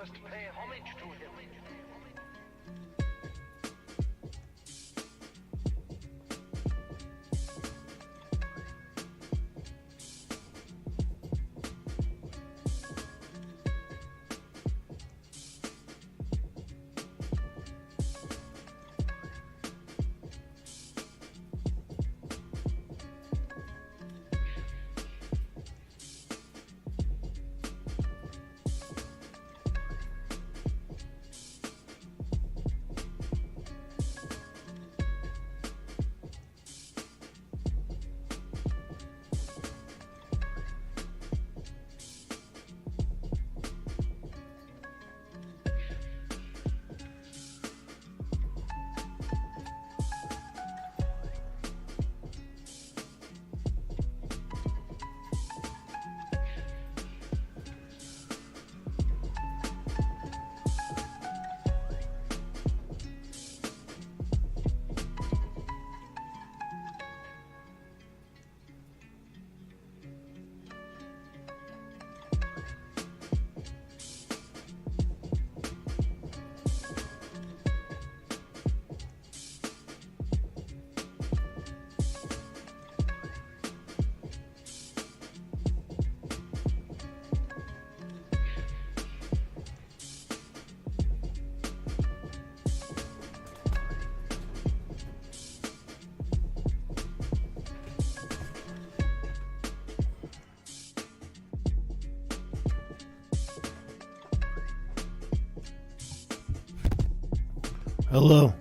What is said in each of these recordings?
must pay homage to him. Hello.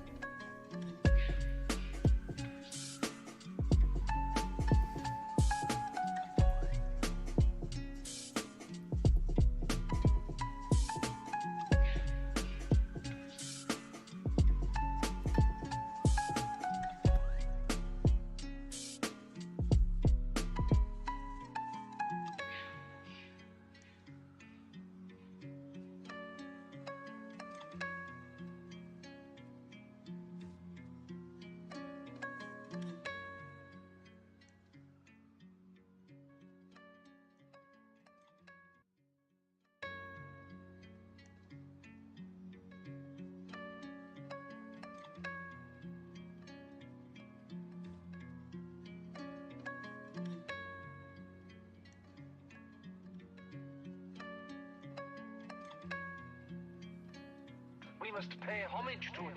We must pay homage to him.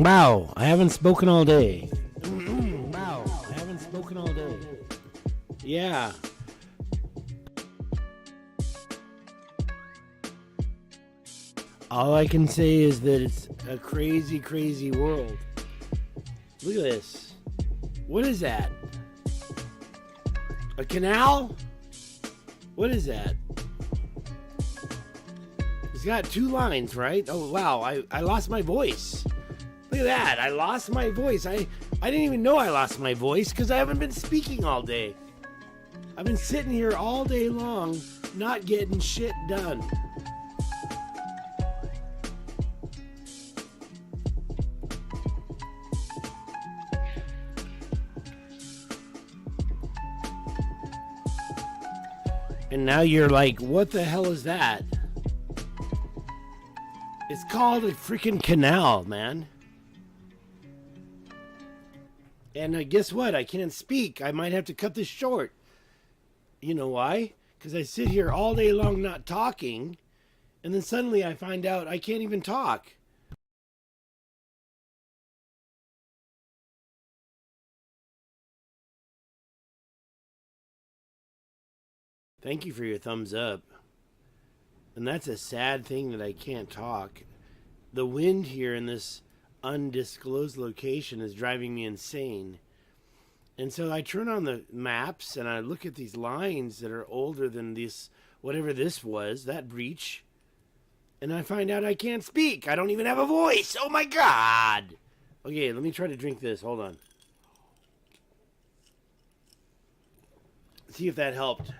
Wow, I haven't spoken all day. Wow, I haven't spoken all day. Yeah. All I can say is that it's a crazy, crazy world. Look at this. What is that? A canal? What is that? It's got two lines, right? Oh, wow. I lost my voice. Look at that. I lost my voice. I didn't even know I lost my voice because I haven't been speaking all day. I've been sitting here all day long, not getting shit done. And now you're like, what the hell is that? It's called a freaking canal, man. And guess what? I can't speak. I might have to cut this short. You know why? Because I sit here all day long not talking, and then suddenly I find out I can't even talk. Thank you for your thumbs up. And that's a sad thing that I can't talk. The wind here in this undisclosed location is driving me insane. And so I turn on the maps and I look at these lines that are older than this, whatever this was, that breach. And I find out I can't speak. I don't even have a voice. Oh my God. Okay, let me try to drink this. Hold on. See if that helped.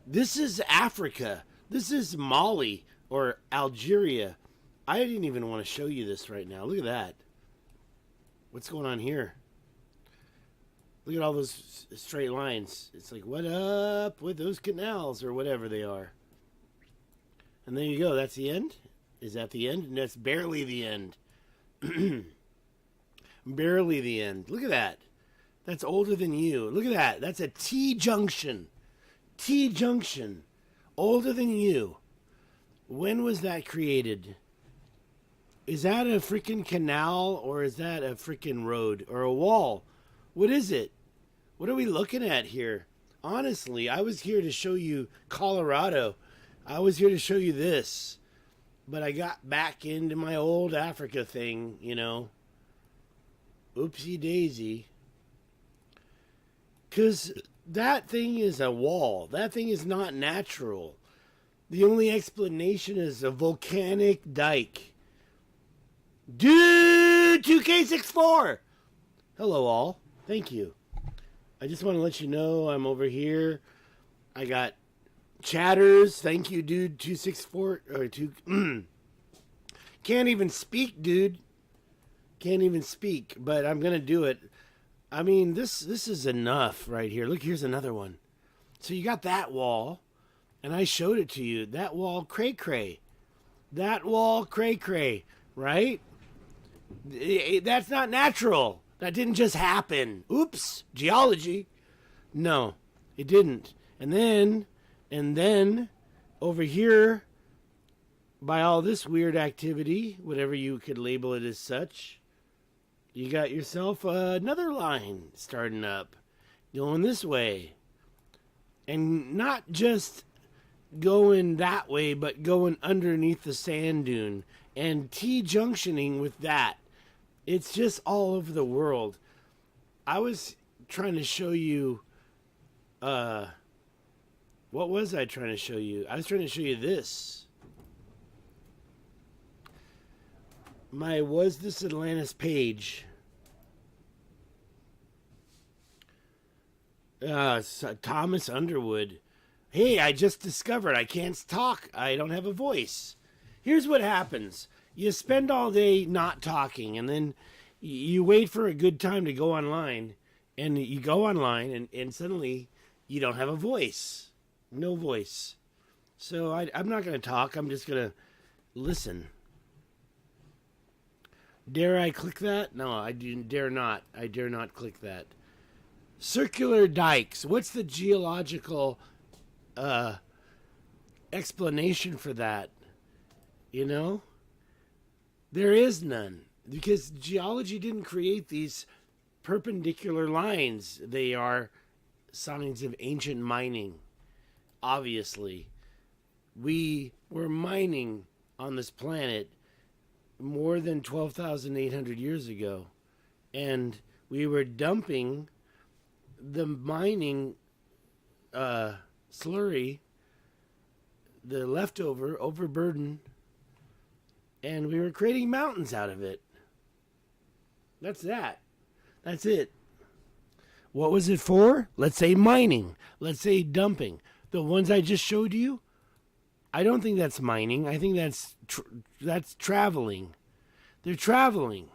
This is Africa. This is Mali or Algeria. I didn't even want to show you this right now. Look at that. What's going on here? Look at all those straight lines. It's like, what up with those canals or whatever they are? And there you go. That's the end. Is that the end? And that's barely the end. Barely the end. Look at that. That's older than you. Look at that. That's a T-junction. T-junction. Older than you. When was that created? Is that a freaking canal or is that a freaking road or a wall? What is it? What are we looking at here? Honestly, I was here to show you Colorado. I was here to show you this. But I got back into my old Africa thing, you know. Oopsie daisy. Because that thing is a wall. That thing is not natural. The only explanation is a volcanic dike. Dude, 2K64. Hello, all. Thank you. I just want to let you know I'm over here. I got chatters. Thank you, dude. 264 or 2. Can't even speak, dude. Can't even speak, but I'm gonna do it. I mean, this is enough right here. Look, here's another one. So you got that wall, and I showed it to you. That wall, cray cray. That wall, cray cray. Right? That's not natural. That didn't just happen. Oops, geology. No, it didn't. And then, over here, by all this weird activity, whatever you could label it as such, you got yourself another line starting up, going this way. And not just going that way, but going underneath the sand dune. And T-junctioning with that. It's just all over the world. I was trying to show you, what was I trying to show you? I was trying to show you this. My Was This Atlantis page. Thomas Underwood. Hey, I just discovered I can't talk. I don't have a voice. Here's what happens. You spend all day not talking, and then you wait for a good time to go online, and you go online, and suddenly you don't have a voice. No voice. So I'm not going to talk. I'm just going to listen. Dare I click that? No, I dare not. I dare not click that. Circular dikes. What's the geological explanation for that? You know? There is none. Because geology didn't create these perpendicular lines. They are signs of ancient mining. Obviously. We were mining on this planet more than 12,800 years ago. And we were dumping the mining slurry, the leftover, overburden, and we were creating mountains out of it. That's that. That's it. What was it for? Let's say mining. Let's say dumping. The ones I just showed you, I don't think that's mining. I think that's traveling. They're traveling.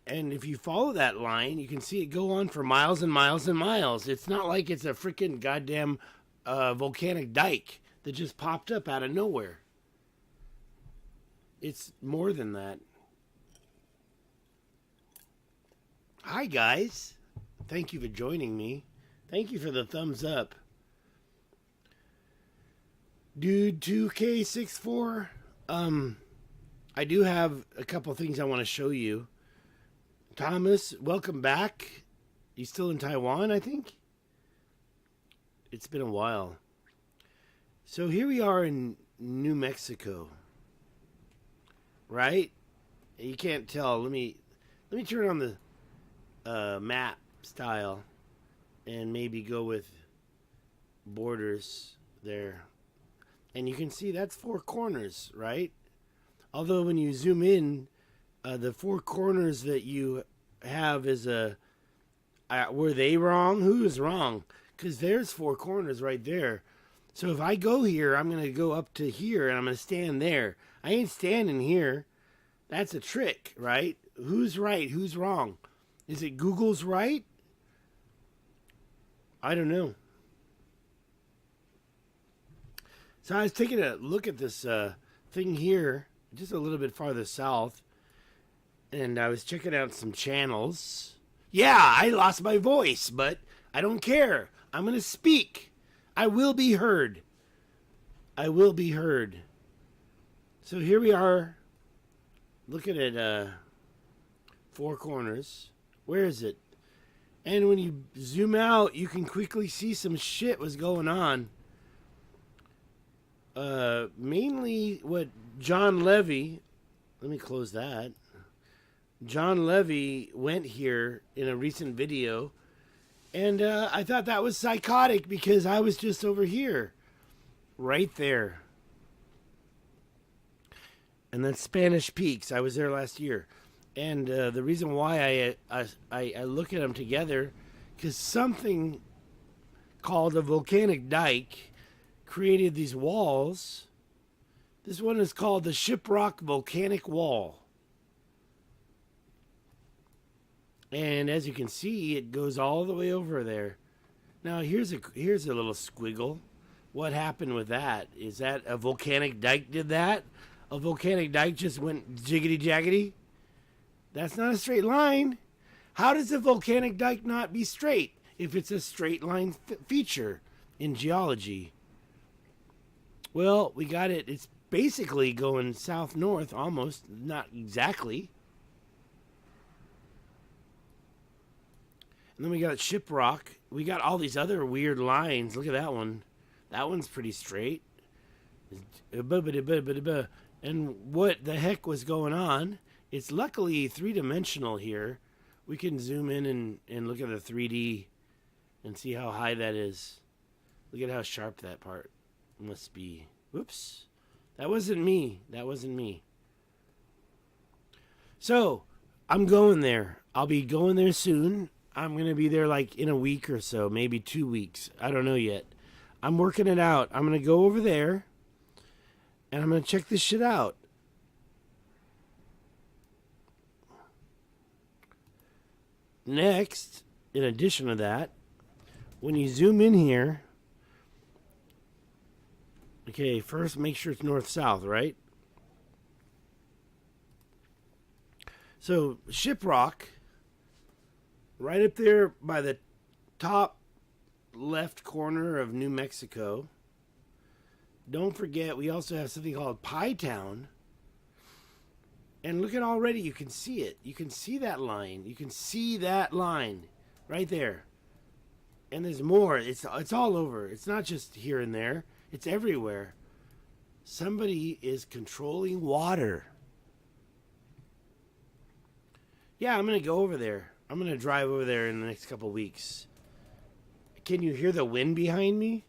And if you follow that line, you can see it go on for miles and miles and miles. It's not like it's a freaking goddamn volcanic dike that just popped up out of nowhere. It's more than that. Hi, guys. Thank you for joining me. Thank you for the thumbs up. Dude 2K64, I do have a couple things I want to show you. Thomas, welcome back. You still in Taiwan, I think? It's been a while. So here we are in New Mexico. Right? You can't tell. Let me turn on the map style and maybe go with borders there. And you can see that's four corners, right? Although when you zoom in, the four corners that you have is were they wrong? Who is wrong? Because there's four corners right there. So if I go here, I'm going to go up to here and I'm going to stand there. I ain't standing here. That's a trick, right? Who's right? Who's wrong? Is it Google's right? I don't know. So I was taking a look at this thing here, just a little bit farther south, and I was checking out some channels. Yeah, I lost my voice, but I don't care. I'm going to speak. I will be heard. I will be heard. So here we are, looking at four corners. Where is it? And when you zoom out, you can quickly see some shit was going on. Mainly what John Levy, let me close that. John Levy went here in a recent video, and I thought that was psychotic because I was just over here, right there. And that's Spanish Peaks. I was there last year. And the reason why I look at them together, because something called a volcanic dike created these walls. This one is called the Shiprock Volcanic Wall. And as you can see, it goes all the way over there. Now here's a little squiggle. What happened with that? Is that a volcanic dike did that? A volcanic dike just went jiggity jaggedy? That's not a straight line. How does a volcanic dike not be straight if it's a straight line feature in geology? Well, we got it. It's basically going south-north, almost. Not exactly. And then we got Shiprock. We got all these other weird lines. Look at that one. That one's pretty straight. And what the heck was going on? It's luckily three-dimensional here. We can zoom in and look at the 3D and see how high that is. Look at how sharp that part must be. Whoops. That wasn't me. That wasn't me. So, I'm going there. I'll be going there soon. I'm going to be there like in a week or so, maybe 2 weeks. I don't know yet. I'm working it out. I'm going to go over there and I'm going to check this shit out. Next, in addition to that, when you zoom in here, okay, first make sure it's north-south, right? So, Shiprock, right up there by the top left corner of New Mexico. Don't forget, we also have something called Pie Town. And look at already, you can see it. You can see that line. You can see that line right there. And there's more. It's all over. It's not just here and there. It's everywhere. Somebody is controlling water. Yeah, I'm going to go over there. I'm going to drive over there in the next couple weeks. Can you hear the wind behind me?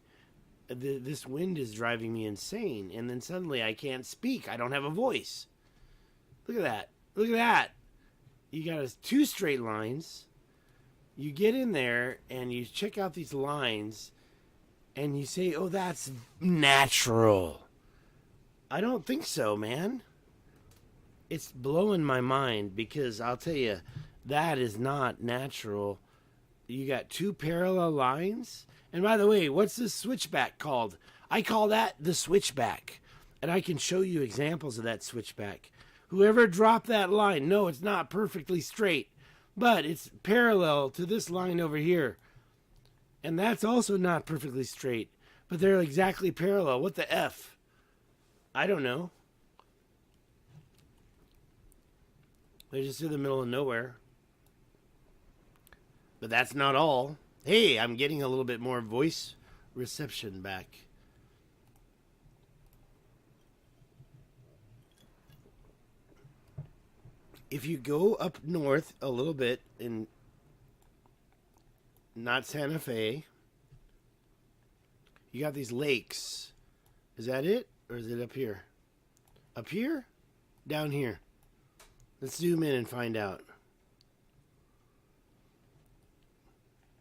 This wind is driving me insane. And then suddenly I can't speak. I don't have a voice. Look at that. Look at that. You got two straight lines. You get in there and you check out these lines and you say, oh, that's natural. I don't think so, man. It's blowing my mind because I'll tell you, that is not natural. You got two parallel lines. And by the way, what's this switchback called? I call that the switchback. And I can show you examples of that switchback. Whoever dropped that line, no, it's not perfectly straight, but it's parallel to this line over here. And that's also not perfectly straight, but they're exactly parallel. What the F? I don't know. They're just in the middle of nowhere. But that's not all. Hey, I'm getting a little bit more voice reception back. If you go up north a little bit in not Santa Fe, you got these lakes. Is that it? Or is it up here? Up here? Down here. Let's zoom in and find out.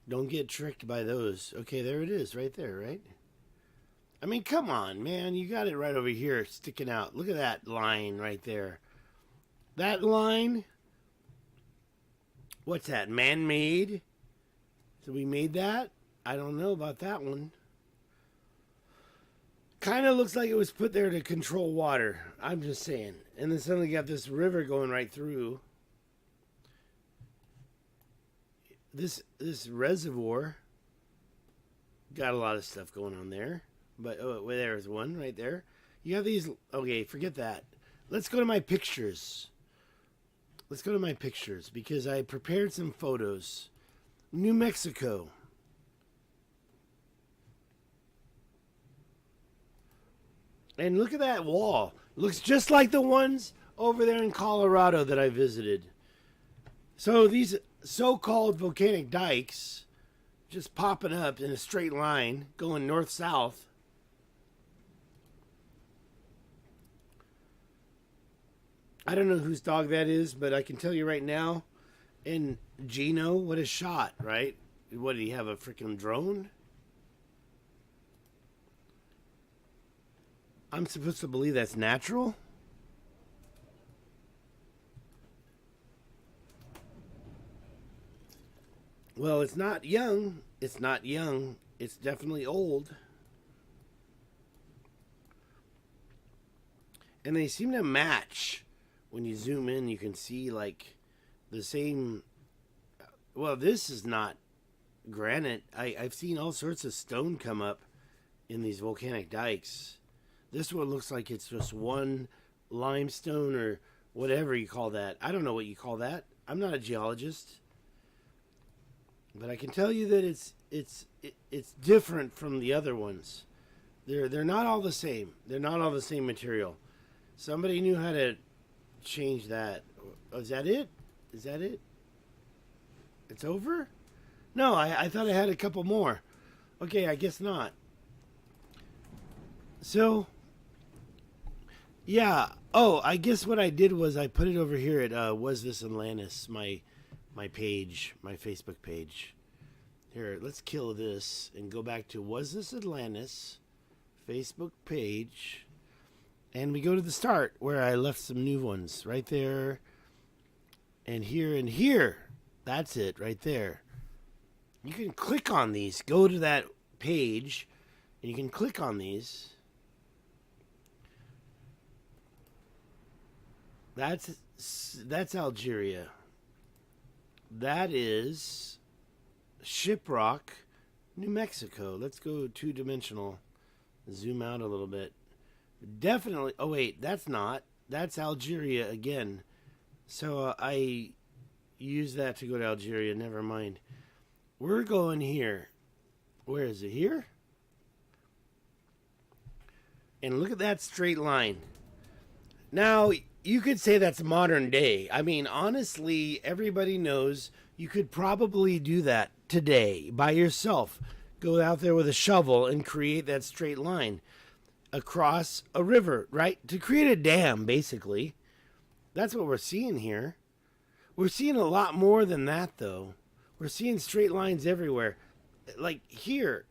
Don't get tricked by those. Okay, there it is, right there, right? I mean, come on, man. You got it right over here sticking out. Look at that line right there. That line, what's that, man-made? So we made that? I don't know about that one. Kind of looks like it was put there to control water. I'm just saying. And then suddenly got this river going right through. This reservoir got a lot of stuff going on there. But oh, there's one right there. You have these. Okay, forget that. Let's go to my pictures. Let's go to my pictures because I prepared some photos. New Mexico. And look at that wall. Looks just like the ones over there in Colorado that I visited. So these so-called volcanic dikes just popping up in a straight line going north-south. I don't know whose dog that is, but I can tell you right now, and Gino, what a shot, right? What, did he have a freaking drone? I'm supposed to believe that's natural? Well, it's not young. It's not young. It's definitely old. And they seem to match. When you zoom in, you can see like the same. Well, this is not granite. I've seen all sorts of stone come up in these volcanic dikes. This one looks like it's just one limestone or whatever you call that. I don't know what you call that. I'm not a geologist, but I can tell you that it's different from the other ones. They're not all the same. They're not all the same material. Somebody knew how to change that. Oh, is that it? Is that it? It's over? No, I thought I had a couple more. Okay, I guess not. So, yeah. Oh, I guess what I did was I put it over here at Was This Atlantis, my page, my Facebook page. Here, let's kill this and go back to Was This Atlantis Facebook page. And we go to the start where I left some new ones right there. And here and here. That's it right there. You can click on these. Go to that page and you can click on these. That's Algeria. That is Shiprock, New Mexico. Let's go two-dimensional. Zoom out a little bit. Definitely. Oh, wait, that's not. That's Algeria again. So I use that to go to Algeria. Never mind. We're going here. Where is it? Here? And look at that straight line. Now, you could say that's modern day. I mean, honestly, everybody knows you could probably do that today by yourself. Go out there with a shovel and create that straight line across a river, right? To create a dam, basically. That's what we're seeing here. We're seeing a lot more than that, though. We're seeing straight lines everywhere. Like here,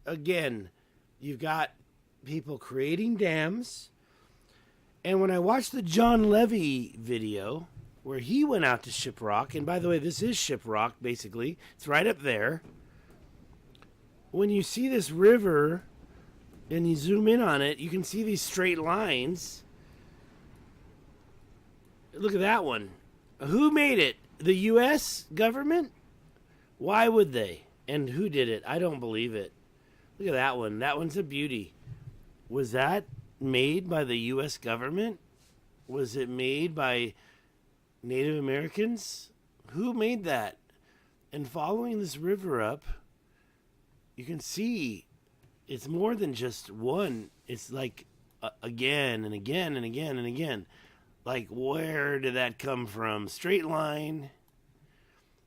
again, you've got people creating dams. And when I watched the John Levy video, where he went out to Shiprock, and by the way, this is Shiprock, basically. It's right up there. When you see this river and you zoom in on it, you can see these straight lines. Look at that one. Who made it? The U.S. government? Why would they? And who did it? I don't believe it. Look at that one. That one's a beauty. Was that made by the U.S. government? Was it made by Native Americans? Who made that? And following this river up, you can see it's more than just one. It's like again and again and again and again. Like, where did that come from? Straight line.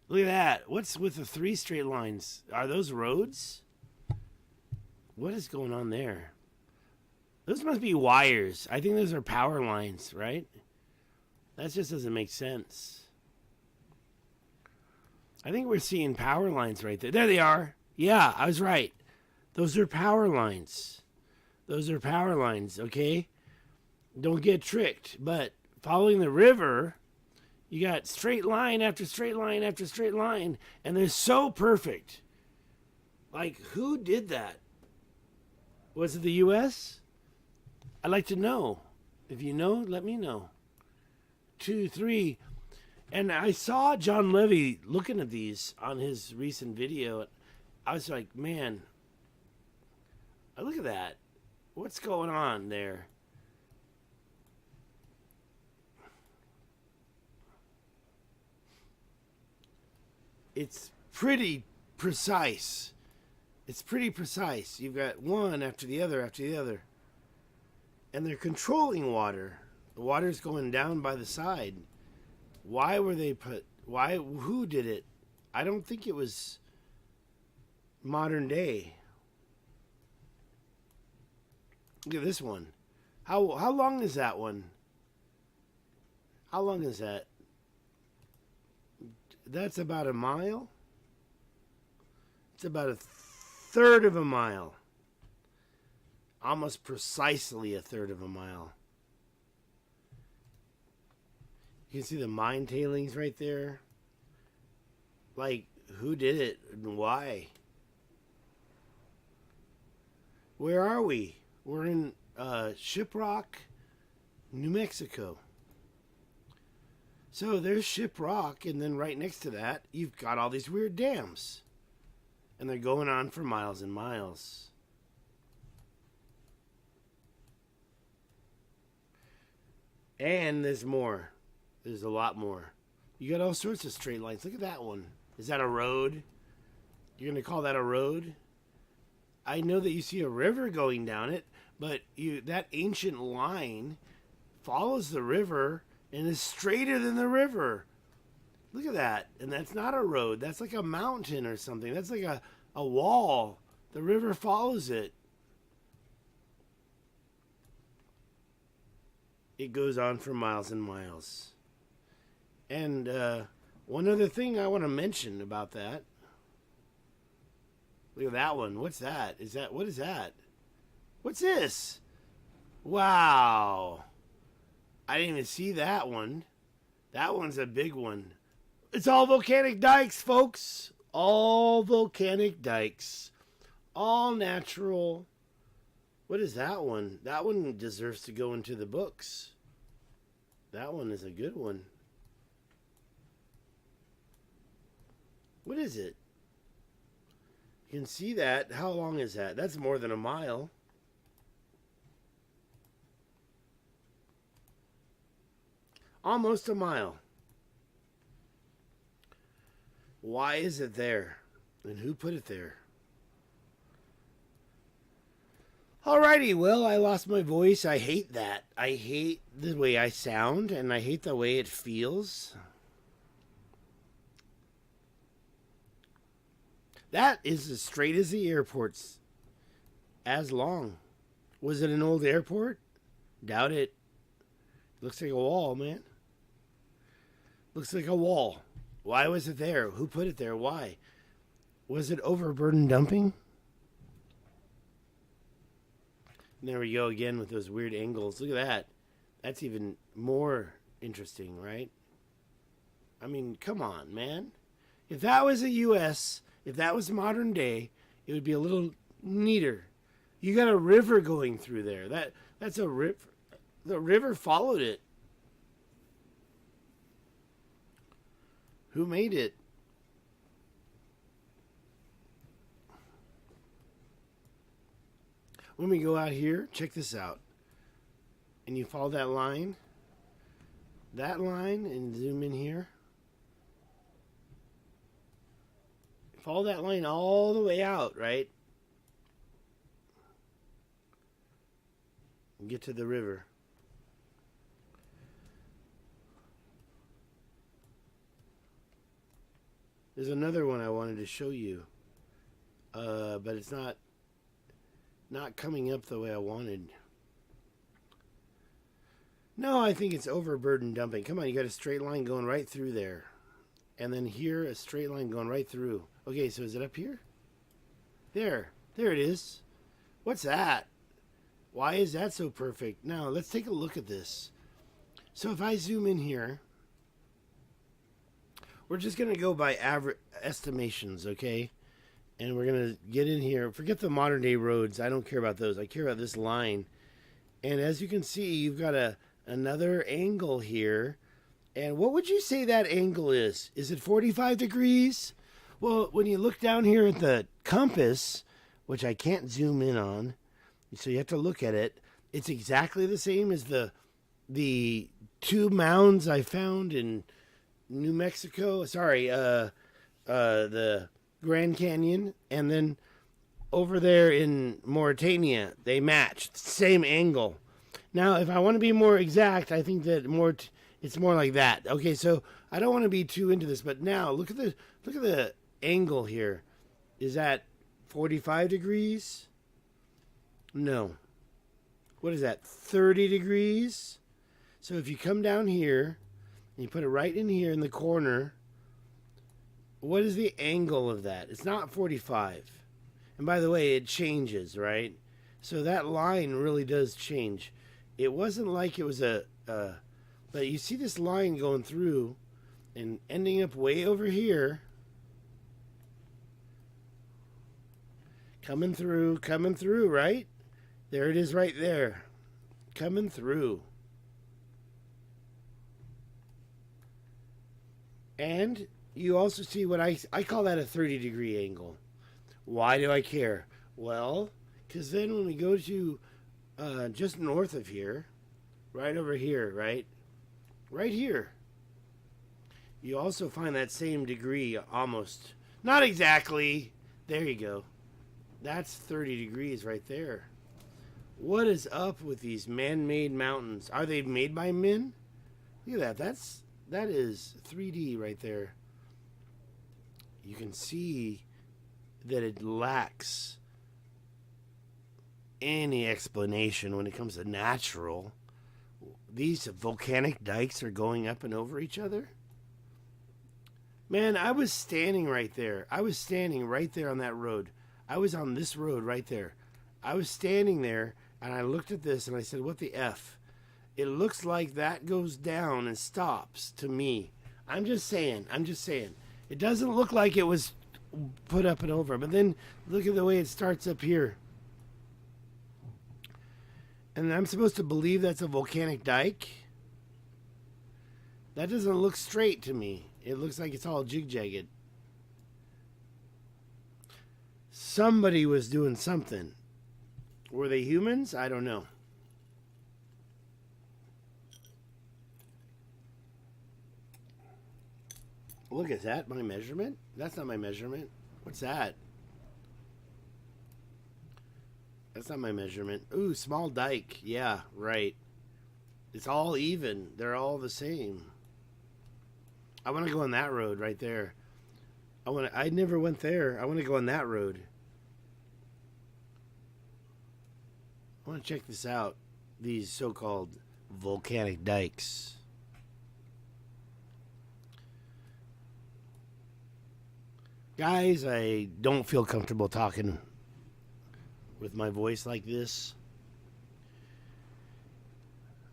Look at that. What's with the 3 straight lines? Are those roads? What is going on there? Those must be wires. I think those are power lines, right? That just doesn't make sense. I think we're seeing power lines right there. There they are. Yeah, I was right. Those are power lines. Those are power lines, okay? Don't get tricked. But following the river, you got straight line after straight line after straight line, and they're so perfect. Like, who did that? Was it the U.S.? I'd like to know. If you know, let me know. 2, 3. And I saw John Levy looking at these on his recent video. I was like, man, look at that. What's going on there? It's pretty precise. It's pretty precise. You've got one after the other after the other. And they're controlling water. The water's going down by the side. Why were they put... Why? Who did it? I don't think it was modern day. Look at this one. How long is that one? How long is that? That's about a mile. It's about a third of a mile. Almost precisely a third of a mile. You can see the mine tailings right there. Like, who did it and why? Where are we? We're in Shiprock, New Mexico. So there's Shiprock, and then right next to that, you've got all these weird dams. And they're going on for miles and miles. And there's more. There's a lot more. You got all sorts of straight lines. Look at that one. Is that a road? You're going to call that a road? I know that you see a river going down it, but that ancient line follows the river and is straighter than the river. Look at that. And that's not a road. That's like a mountain or something. That's like a wall. The river follows it. It goes on for miles and miles. And one other thing I want to mention about that. Look at that one. What's that? What is that? What's this? Wow. I didn't even see that one. That one's a big one. It's all volcanic dikes, folks. All volcanic dikes. All natural. What is that one? That one deserves to go into the books. That one is a good one. What is it? You can see that. How long is that? That's more than a mile. Almost a mile. Why is it there? And who put it there? Alrighty, well, I lost my voice. I hate that. I hate the way I sound, and I hate the way it feels. That is as straight as the airport's. As long. Was it an old airport? Doubt it. Looks like a wall, man. Looks like a wall. Why was it there? Who put it there? Why? Was it overburden dumping? And there we go again with those weird angles. Look at that. That's even more interesting, right? I mean, come on, man. If that was the U.S., if that was modern day, it would be a little neater. You got a river going through there. That's a river. The river followed it. Who made it? When we go out here, check this out. And you follow that line, and zoom in here. Follow that line all the way out, right? And get to the river. There's another one I wanted to show you, but it's not coming up the way I wanted. No, I think it's overburden dumping. Come on, you got a straight line going right through there. And then here, a straight line going right through. Okay, so is it up here? There it is. What's that? Why is that so perfect? Now, let's take a look at this. So if I zoom in here, we're just going to go by average estimations, okay? And we're going to get in here. Forget the modern day roads. I don't care about those. I care about this line. And as you can see, you've got another angle here. And what would you say that angle is? Is it 45 degrees? Well, when you look down here at the compass, which I can't zoom in on, so you have to look at it, it's exactly the same as the two mounds I found in New Mexico. Sorry, the Grand Canyon, and then over there in Mauritania, they match, same angle. Now, if I want to be more exact, I think that it's more like that. Okay, so I don't want to be too into this, but now look at the angle here. Is that 45 degrees? No. What is that? 30 degrees? So if you come down here and you put it right in here in the corner, what is the angle of that? It's not 45. And by the way, it changes, right? So that line really does change. It wasn't like it was but you see this line going through and ending up way over here. Coming through, right? There it is right there. Coming through. And you also see what I call that a 30-degree angle. Why do I care? Well, because then when we go to just north of here, right over here, right? Right here, you also find that same degree almost. Not exactly. There you go. That's 30 degrees right there. What is up with these man-made mountains? Are they made by men? Look at that. That is 3D right there. You can see that it lacks any explanation when it comes to natural. These volcanic dikes are going up and over each other. Man, I was standing right there. I was standing right there on that road. I was on this road right there. I was standing there, and I looked at this, and I said, what the F? It looks like that goes down and stops to me. I'm just saying. It doesn't look like it was put up and over. But then look at the way it starts up here. And I'm supposed to believe that's a volcanic dike? That doesn't look straight to me. It looks like it's all jig-jagged. Somebody was doing something. Were they humans? I don't know. Look, is that my measurement? That's not my measurement. What's that? That's not my measurement. Ooh, small dike. Yeah, right. It's all even. They're all the same. I want to go on that road right there. I never went there. I want to go on that road. I want to check this out. These so-called volcanic dikes. Guys, I don't feel comfortable talking with my voice like this.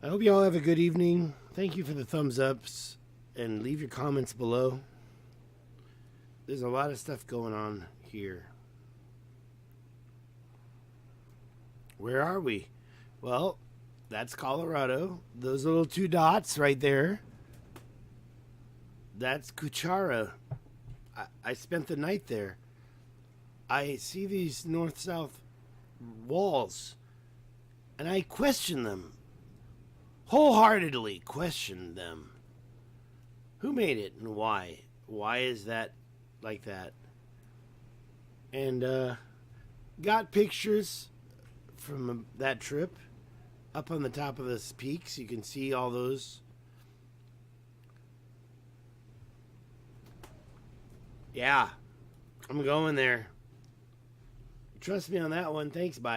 I hope you all have a good evening. Thank you for the thumbs ups and leave your comments below. There's a lot of stuff going on here. Where are we? Well, that's Colorado. Those little 2 dots right there. That's Cuchara. I spent the night there. I see these north-south walls, and I question them. Wholeheartedly question them. Who made it and why? Why is that like that? And got pictures from that trip up on the top of this peaks. You can see all those. Yeah, I'm going there. Trust me on that one. Thanks, bye.